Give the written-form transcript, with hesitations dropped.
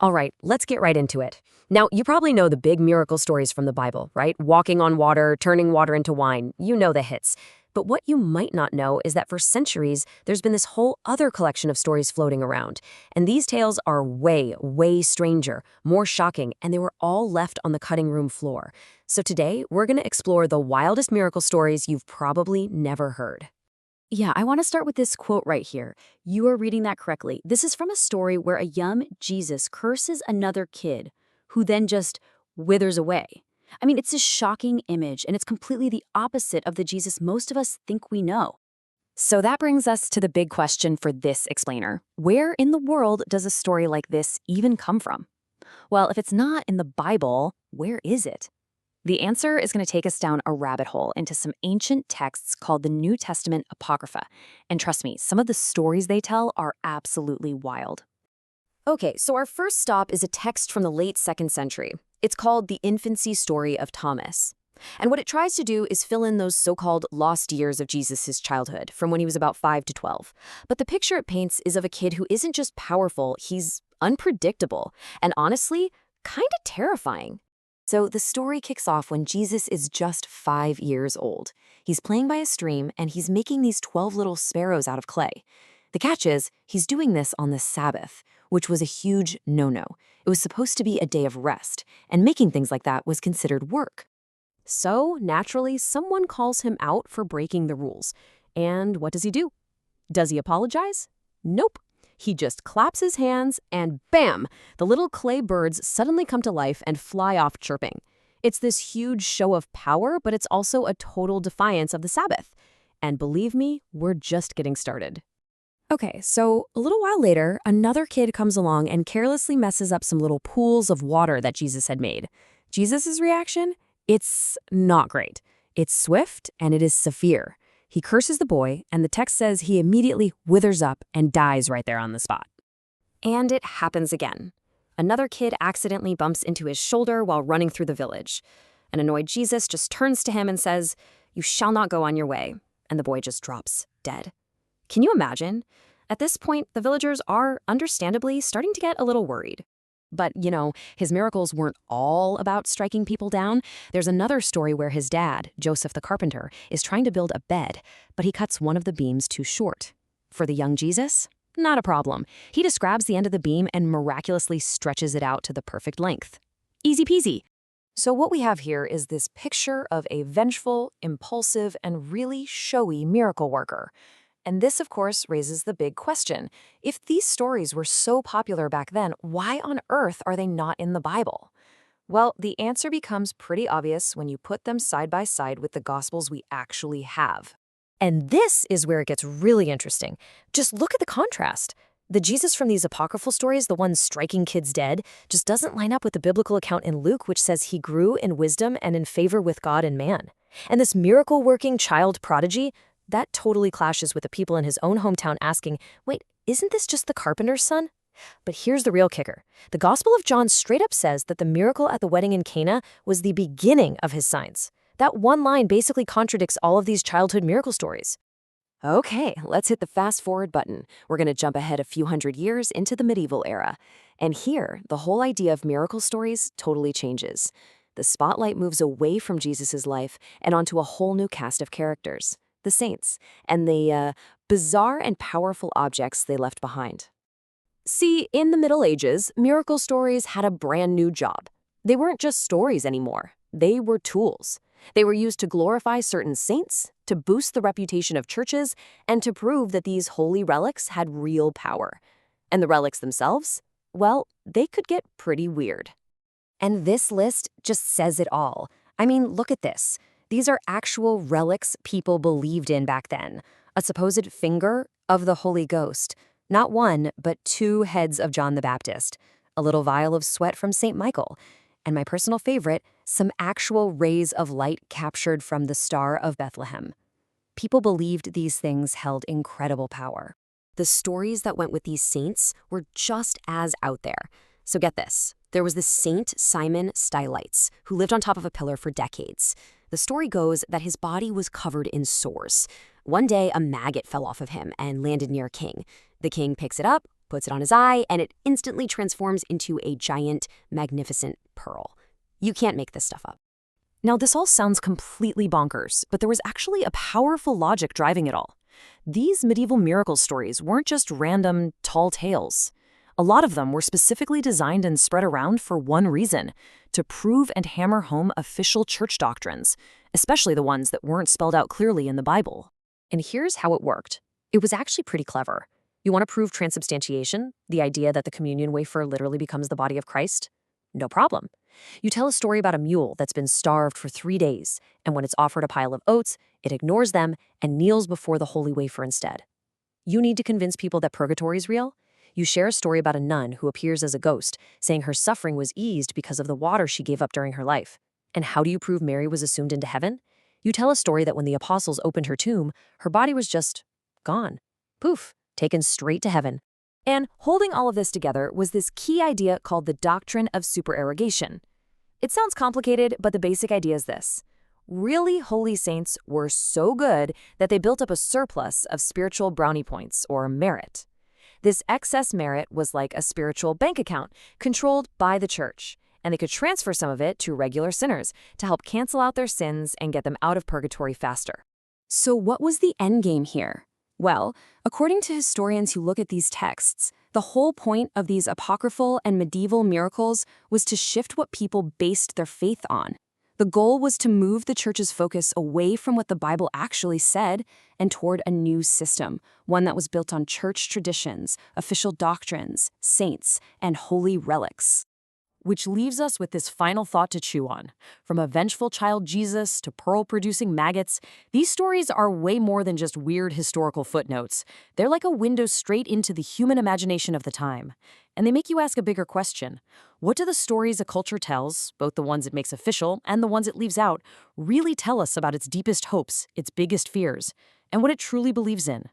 All right, let's get right into it. Now, you probably know the big miracle stories from the Bible, right? Walking on water, turning water into wine. You know the hits. But what you might not know is that for centuries, there's been this whole other collection of stories floating around. And these tales are way, way stranger, more shocking, and they were all left on the cutting room floor. So today, we're going to explore the wildest miracle stories you've probably never heard. Yeah, I want to start with this quote right here. You are reading that correctly. This is from a story where a young Jesus curses another kid who then just withers away. I mean, it's a shocking image, and it's completely the opposite of the Jesus most of us think we know. So that brings us to the big question for this explainer. Where in the world does a story like this even come from? Well, if it's not in the Bible, where is it? The answer is going to take us down a rabbit hole into some ancient texts called the New Testament Apocrypha. And trust me, some of the stories they tell are absolutely wild. Okay, so our first stop is a text from the late 2nd century. It's called The Infancy Story of Thomas. And what it tries to do is fill in those so-called lost years of Jesus' childhood, from when he was about 5 to 12. But the picture it paints is of a kid who isn't just powerful, he's unpredictable, and honestly, kind of terrifying. So the story kicks off when Jesus is just 5 years old. He's playing by a stream, and he's making these 12 little sparrows out of clay. The catch is, he's doing this on the Sabbath, which was a huge no-no. It was supposed to be a day of rest, and making things like that was considered work. So, naturally, someone calls him out for breaking the rules. And what does he do? Does he apologize? Nope. He just claps his hands and bam! The little clay birds suddenly come to life and fly off chirping. It's this huge show of power, but it's also a total defiance of the Sabbath. And believe me, we're just getting started. Okay, so a little while later, another kid comes along and carelessly messes up some little pools of water that Jesus had made. Jesus' reaction? It's not great. It's swift and it is severe. He curses the boy, and the text says he immediately withers up and dies right there on the spot. And it happens again. Another kid accidentally bumps into his shoulder while running through the village. An annoyed Jesus just turns to him and says, "You shall not go on your way." And the boy just drops dead. Can you imagine? At this point, the villagers are, understandably, starting to get a little worried. But, his miracles weren't all about striking people down. There's another story where his dad, Joseph the carpenter, is trying to build a bed, but he cuts one of the beams too short. For the young Jesus, not a problem. He just grabs the end of the beam and miraculously stretches it out to the perfect length. Easy peasy. So what we have here is this picture of a vengeful, impulsive, and really showy miracle worker. And this, of course, raises the big question. If these stories were so popular back then, why on earth are they not in the Bible? Well, the answer becomes pretty obvious when you put them side by side with the Gospels we actually have. And this is where it gets really interesting. Just look at the contrast. The Jesus from these apocryphal stories, the one striking kids dead, just doesn't line up with the biblical account in Luke, which says he grew in wisdom and in favor with God and man. And this miracle-working child prodigy, that totally clashes with the people in his own hometown asking, wait, isn't this just the carpenter's son? But here's the real kicker. The Gospel of John straight up says that the miracle at the wedding in Cana was the beginning of his signs. That one line basically contradicts all of these childhood miracle stories. Okay, let's hit the fast forward button. We're going to jump ahead a few hundred years into the medieval era. And here, the whole idea of miracle stories totally changes. The spotlight moves away from Jesus' life and onto a whole new cast of characters. The saints, and the bizarre and powerful objects they left behind. See, in the Middle Ages, miracle stories had a brand new job. They weren't just stories anymore. They were tools. They were used to glorify certain saints, to boost the reputation of churches, and to prove that these holy relics had real power. And the relics themselves? Well, they could get pretty weird. And this list just says it all. I mean, look at this. These are actual relics people believed in back then. A supposed finger of the Holy Ghost. Not one, but 2 heads of John the Baptist. A little vial of sweat from St. Michael. And my personal favorite, some actual rays of light captured from the Star of Bethlehem. People believed these things held incredible power. The stories that went with these saints were just as out there. So get this. There was this Saint Simon Stylites, who lived on top of a pillar for decades. The story goes that his body was covered in sores. One day, a maggot fell off of him and landed near a king. The king picks it up, puts it on his eye, and it instantly transforms into a giant, magnificent pearl. You can't make this stuff up. Now, this all sounds completely bonkers, but there was actually a powerful logic driving it all. These medieval miracle stories weren't just random, tall tales. A lot of them were specifically designed and spread around for one reason: to prove and hammer home official church doctrines, especially the ones that weren't spelled out clearly in the Bible. And here's how it worked. It was actually pretty clever. You want to prove transubstantiation, the idea that the communion wafer literally becomes the body of Christ? No problem. You tell a story about a mule that's been starved for 3 days, and when it's offered a pile of oats, it ignores them and kneels before the holy wafer instead. You need to convince people that purgatory is real? You share a story about a nun who appears as a ghost, saying her suffering was eased because of the water she gave up during her life. And how do you prove Mary was assumed into heaven? You tell a story that when the apostles opened her tomb, her body was just gone. Poof, taken straight to heaven. And holding all of this together was this key idea called the doctrine of supererogation. It sounds complicated, but the basic idea is this. Really holy saints were so good that they built up a surplus of spiritual brownie points, or merit. This excess merit was like a spiritual bank account controlled by the church, and they could transfer some of it to regular sinners to help cancel out their sins and get them out of purgatory faster. So what was the end game here? Well, according to historians who look at these texts, the whole point of these apocryphal and medieval miracles was to shift what people based their faith on. The goal was to move the church's focus away from what the Bible actually said and toward a new system, one that was built on church traditions, official doctrines, saints, and holy relics. Which leaves us with this final thought to chew on. From a vengeful child Jesus to pearl-producing maggots, these stories are way more than just weird historical footnotes. They're like a window straight into the human imagination of the time. And they make you ask a bigger question. What do the stories a culture tells, both the ones it makes official and the ones it leaves out, really tell us about its deepest hopes, its biggest fears, and what it truly believes in?